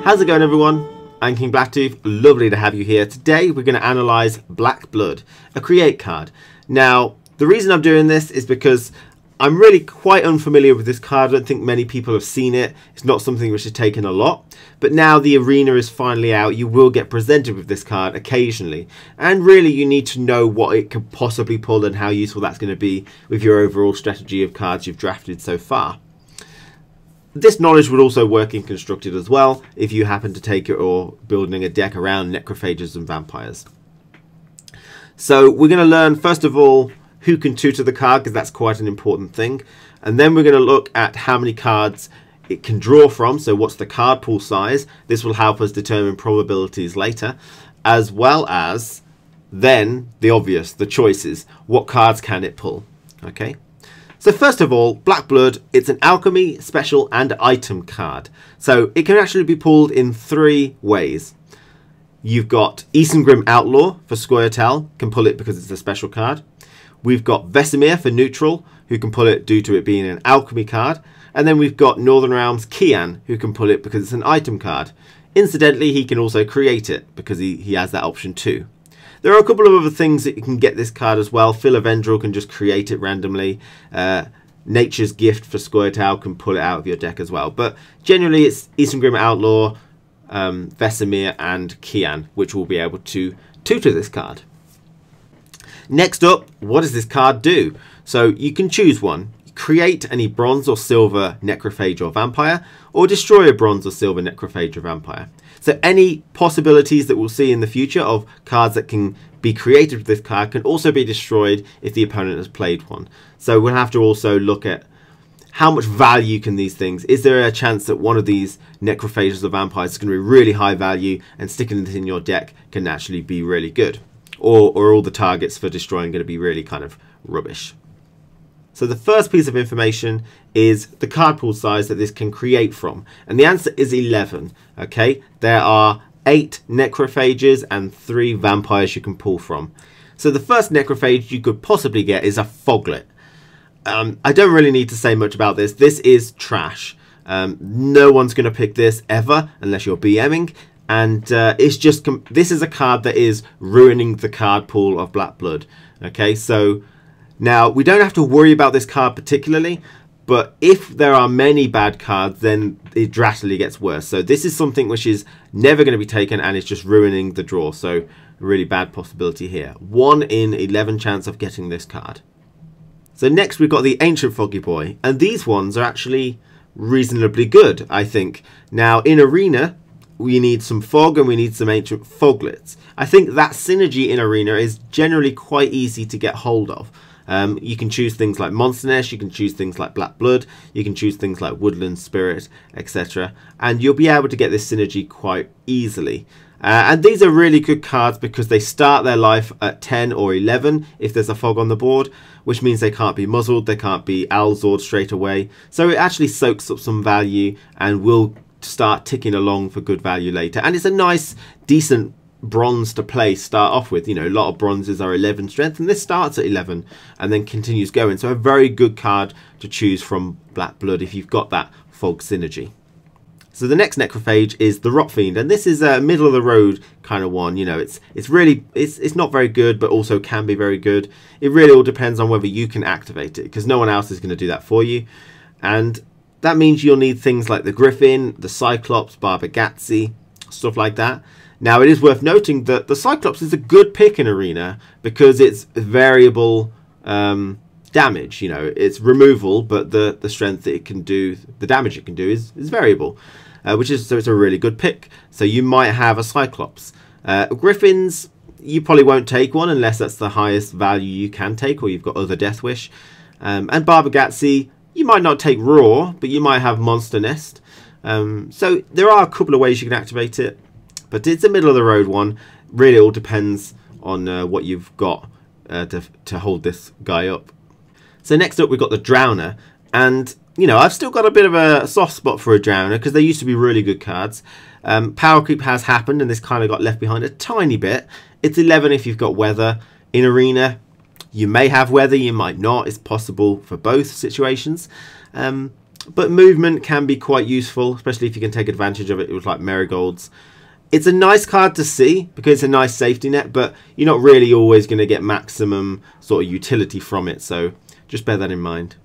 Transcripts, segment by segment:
How's it going, everyone? I'm KingBlackToof. Lovely to have you here. Today we're going to analyze Black Blood, a create card. Now, the reason I'm doing this is because I'm really quite unfamiliar with this card. I don't think many people have seen it. It's not something which has taken a lot. But now the arena is finally out, you will get presented with this card occasionally. And really you need to know what it could possibly pull and how useful that's going to be with your overall strategy of cards you've drafted so far. This knowledge would also work in Constructed as well, if you happen to take it or building a deck around necrophages and vampires. So we're going to learn, first of all, who can tutor the card, because that's quite an important thing. And then we're going to look at how many cards it can draw from, so what's the card pool size. This will help us determine probabilities later, as well as then the obvious, the choices. What cards can it pull? Okay. So first of all, Black Blood, it's an alchemy, special and item card. So it can actually be pulled in three ways. You've got Isengrim Outlaw for Squirtle, can pull it because it's a special card. We've got Vesemir for neutral, who can pull it due to it being an alchemy card. And then we've got Northern Realms Kian, who can pull it because it's an item card. Incidentally, he can also create it because he has that option too. There are a couple of other things that you can get this card as well. Philavendrel can just create it randomly. Nature's Gift for Squirtle can pull it out of your deck as well. But generally it's Isengrim Outlaw, Vesemir and Kian, which will be able to tutor this card. Next up, what does this card do? So you can choose one. Create any bronze or silver necrophage or vampire, or destroy a bronze or silver necrophage or vampire. So any possibilities that we'll see in the future of cards that can be created with this card can also be destroyed if the opponent has played one. So we'll have to also look at how much value can these things. Is there a chance that one of these necrophages or vampires is going to be really high value and sticking it in your deck can actually be really good? Or are all the targets for destroying going to be really kind of rubbish? So the first piece of information is the card pool size that this can create from. And the answer is 11. Okay, there are 8 necrophages and 3 vampires you can pull from. So the first necrophage you could possibly get is a FOGLET. I don't really need to say much about this. This is trash. No one's going to pick this ever unless you're BMing. And it's just, this is a card that is ruining the card pool of Black Blood. Okay, so now we don't have to worry about this card particularly, but if there are many bad cards, then it drastically gets worse. So this is something which is never going to be taken and it's just ruining the draw. So a really bad possibility here. 1 in 11 chance of getting this card. So next we've got the Ancient Foggy Boy, and these ones are actually reasonably good, I think. Now in Arena, we need some fog and we need some ancient foglets. I think that synergy in Arena is generally quite easy to get hold of. You can choose things like Monster Nest, you can choose things like Black Blood, you can choose things like Woodland Spirit, etc. And you'll be able to get this synergy quite easily. And these are really good cards because they start their life at 10 or 11 if there's a fog on the board, which means they can't be muzzled, they can't be Alzored straight away. So it actually soaks up some value and will start ticking along for good value later. And it's a nice, decent bronze to play start off with. You know, a lot of bronzes are 11 strength and this starts at 11 and then continues going. So a very good card to choose from Black Blood if you've got that fog synergy. So the next necrophage is the ROTFIEND, and this is a middle of the road kind of one. You know, it's not very good, but also can be very good. It really all depends on whether you can activate it, because no one else is going to do that for you. And that means you'll need things like the Griffin, the Cyclops, Barbagatzi, stuff like that. Now, it is worth noting that the Cyclops is a good pick in Arena because it's variable damage. You know, it's removal, but the strength that it can do, the damage it can do is variable, so it's a really good pick. So you might have a Cyclops. Griffins, you probably won't take one unless that's the highest value you can take, or you've got other Death Wish. And Barbagatzi, you might not take Raw, but you might have Monster Nest. So there are a couple of ways you can activate it. But it's a middle of the road one. Really all depends on what you've got to hold this guy up. So next up we've got the Drowner. And, you know, I've still got a bit of a soft spot for a Drowner because they used to be really good cards. Power creep has happened and this kind of got left behind a tiny bit. It's 11 if you've got Weather. In Arena, you may have Weather, you might not. It's possible for both situations. But movement can be quite useful, especially if you can take advantage of it with like marigolds. It's a nice card to see because it's a nice safety net, but you're not really always going to get maximum sort of utility from it, so just bear that in mind.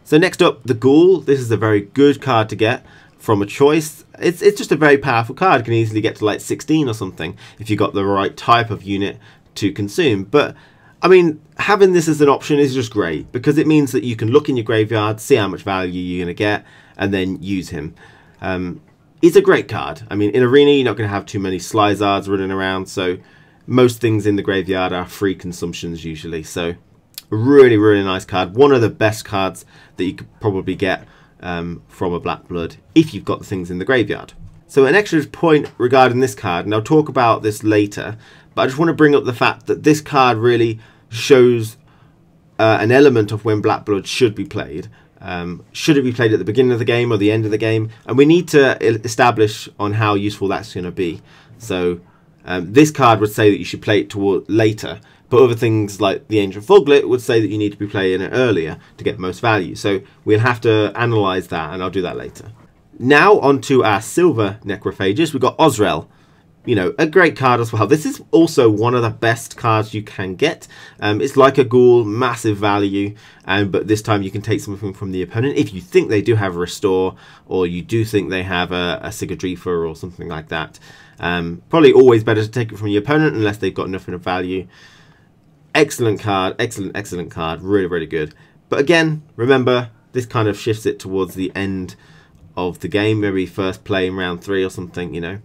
So next up, the GHOUL. This is a very good card to get from a choice. It's just a very powerful card. You can easily get to like 16 or something if you got the right type of unit to consume. But I mean, having this as an option is just great because it means that you can look in your graveyard, see how much value you're going to get, and then use him. It's a great card. I mean, in Arena, you're not going to have too many Slyzards running around, so most things in the graveyard are free consumptions usually. So, really, really nice card. One of the best cards that you could probably get from a Black Blood if you've got the things in the graveyard. So, an extra point regarding this card, and I'll talk about this later, but I just want to bring up the fact that this card really shows an element of when Black Blood should be played. Should it be played at the beginning of the game or the end of the game? And we need to establish on how useful that's going to be. So this card would say that you should play it toward later, but other things like the Ancient FOGLET would say that you need to be playing it earlier to get the most value. So we'll have to analyze that, and I'll do that later. Now on to our silver necrophages. We've got OZZREL. You know, a great card as well. This is also one of the best cards you can get. It's like a GHOUL, massive value, but this time you can take something from the opponent if you think they do have a Restore, or you do think they have a Sigadrifa or something like that. Probably always better to take it from your opponent unless they've got nothing of value. Excellent card, excellent card, really, really good. But again, remember, this kind of shifts it towards the end of the game, maybe first play in round 3 or something, you know.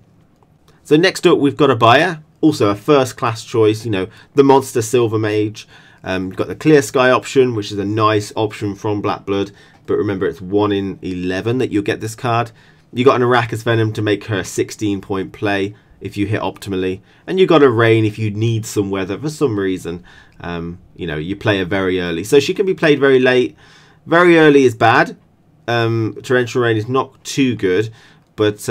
So next up, we've got a buyer, also a first class choice, you know, the Monster Silver Mage. You've got the Clear Sky option, which is a nice option from Black Blood, but remember it's 1 in 11 that you'll get this card. You got an Arachas Venom to make her a 16-point play if you hit optimally, and you got a Rain if you need some weather for some reason. You know, you play her very early, so she can be played very late. Very early is bad. Torrential Rain is not too good, but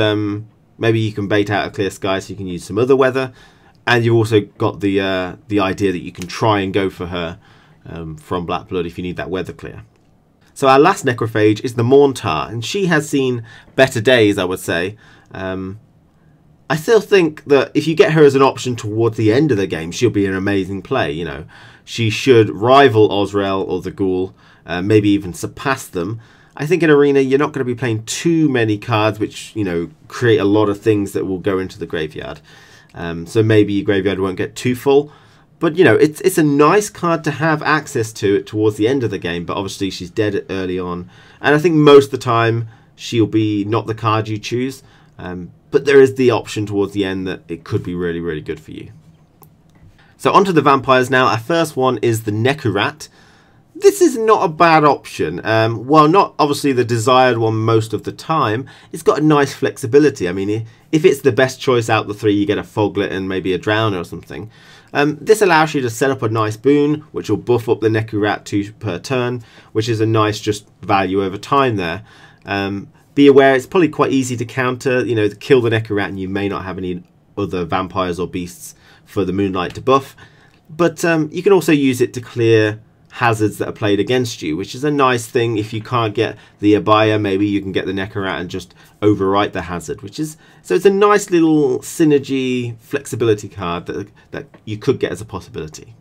maybe you can bait out a Clear Sky so you can use some other weather. And you've also got the idea that you can try and go for her from Black Blood if you need that weather clear. So our last necrophage is the MOURNTART, and she has seen better days, I would say. I still think that if you get her as an option towards the end of the game, she'll be an amazing play, you know. She should rival OZZREL or the GHOUL, maybe even surpass them. I think in Arena, you're not going to be playing too many cards which, you know, create a lot of things that will go into the graveyard. So maybe your graveyard won't get too full. But, you know, it's a nice card to have access to it towards the end of the game. But obviously, she's dead early on. And I think most of the time, she'll be not the card you choose. But there is the option towards the end that it could be really, really good for you. So onto the vampires now. Our first one is the NEKURAT. This is not a bad option. Well, not obviously the desired one most of the time. It's got a nice flexibility. I mean, if it's the best choice out of the 3, you get a FOGLET and maybe a Drowner or something. This allows you to set up a nice boon, which will buff up the NEKURAT 2 per turn, which is a nice just value over time there. Be aware, it's probably quite easy to counter, you know, to kill the NEKURAT, and you may not have any other vampires or beasts for the Moonlight to buff. But you can also use it to clear hazards that are played against you, which is a nice thing. If you can't get the Abaya, maybe you can get the NEKURAT and just overwrite the hazard, which is, so it's a nice little synergy flexibility card that you could get as a possibility.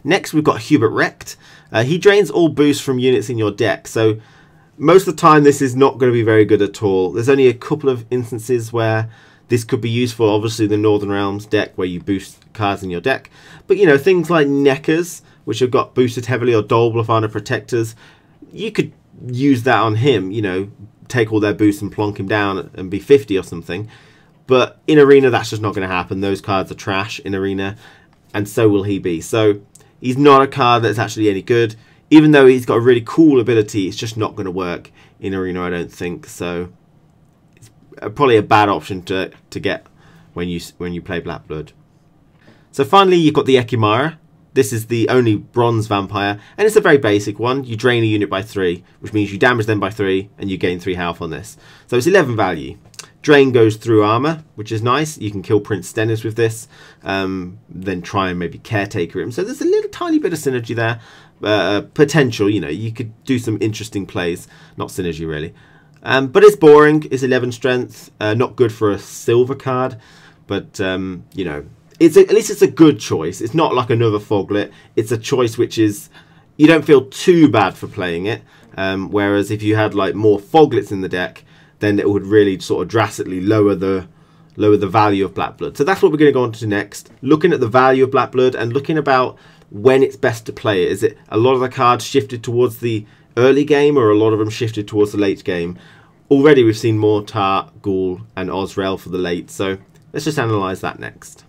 Next, we've got HUBERT. He drains all boosts from units in your deck, so most of the time this is not going to be very good at all. There's only a couple of instances where this could be useful. Obviously the Northern Realms deck where you boost cards in your deck, but you know, things like Nekkers, which have got boosted heavily, or Dolblafana Protectors, you could use that on him, you know, take all their boosts and plonk him down and be 50 or something. But in Arena, that's just not going to happen. Those cards are trash in Arena, and so will he be. So he's not a card that's actually any good. Even though he's got a really cool ability, it's just not going to work in Arena, I don't think. So it's probably a bad option to get when you play Black Blood. So finally, you've got the EKIMMARA. This is the only bronze vampire, and it's a very basic one. You drain a unit by 3, which means you damage them by 3, and you gain 3 health on this. So it's 11 value. Drain goes through armor, which is nice. You can kill Prince Stennis with this, then try and maybe caretaker him. So there's a little tiny bit of synergy there. potential. You know, you could do some interesting plays. Not synergy really. But it's boring. It's 11 strength. Not good for a silver card. But, you know, at least it's a good choice. It's not like another FOGLET. It's a choice which is... You don't feel too bad for playing it. Whereas if you had like more FOGLETs in the deck, then it would really sort of drastically lower the value of Black Blood. So that's what we're going to go on to next. Looking at the value of Black Blood and looking about when it's best to play it. Is it a lot of the cards shifted towards the early game, or a lot of them shifted towards the late game? Already we've seen MOURNTART, GHOUL and OZZREL for the late. So let's just analyze that next.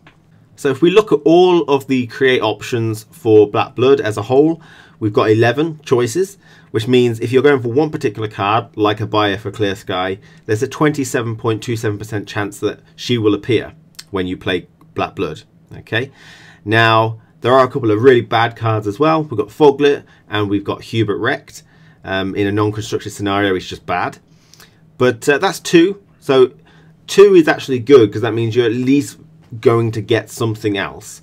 So if we look at all of the create options for Black Blood as a whole, we've got 11 choices, which means if you're going for one particular card, like a buyer for Clear Sky, there's a 27.27% chance that she will appear when you play Black Blood. Okay. Now, there are a couple of really bad cards as well. We've got FOGLET and we've got HUBERT wrecked. In a non-constructed scenario, it's just bad. But that's 2. So 2 is actually good because that means you're at least going to get something else.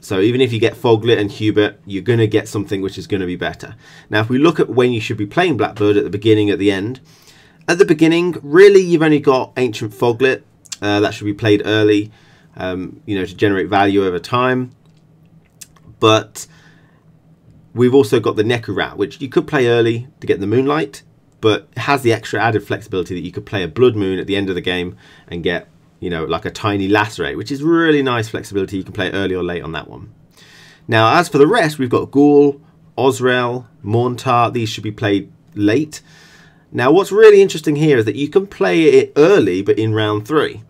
So even if you get FOGLET and HUBERT, you're going to get something which is going to be better. Now, if we look at when you should be playing Black Blood, at the beginning, at the end. At the beginning, really, you've only got Ancient FOGLET. That should be played early, you know, to generate value over time. But we've also got the NEKURAT, which you could play early to get the Moonlight, but it has the extra added flexibility that you could play a Blood Moon at the end of the game and get, you know, like a tiny Lacerate, which is really nice flexibility. You can play early or late on that one. Now, as for the rest, we've got GHOUL, OZZREL, MOURNTART. These should be played late. Now, what's really interesting here is that you can play it early, but in round 3,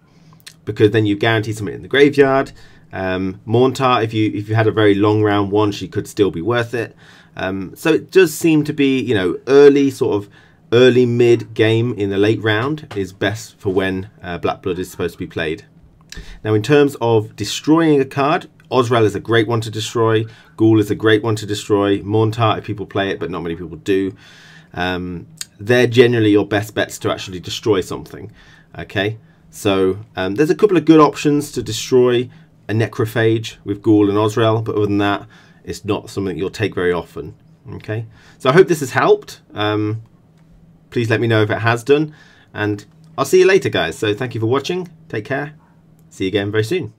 because then you guarantee something in the graveyard. MOURNTART, if you had a very long round 1, she could still be worth it. So it does seem to be, you know, early mid game in the late round is best for when Black Blood is supposed to be played. Now, in terms of destroying a card, OZZREL is a great one to destroy. GHOUL is a great one to destroy. MOURNTART, if people play it, but not many people do. They're generally your best bets to actually destroy something. Okay, so there's a couple of good options to destroy a Necrophage with GHOUL and OZZREL, but other than that, it's not something you'll take very often. Okay, so I hope this has helped. Please let me know if it has done, and I'll see you later, guys. So thank you for watching. Take care. See you again very soon.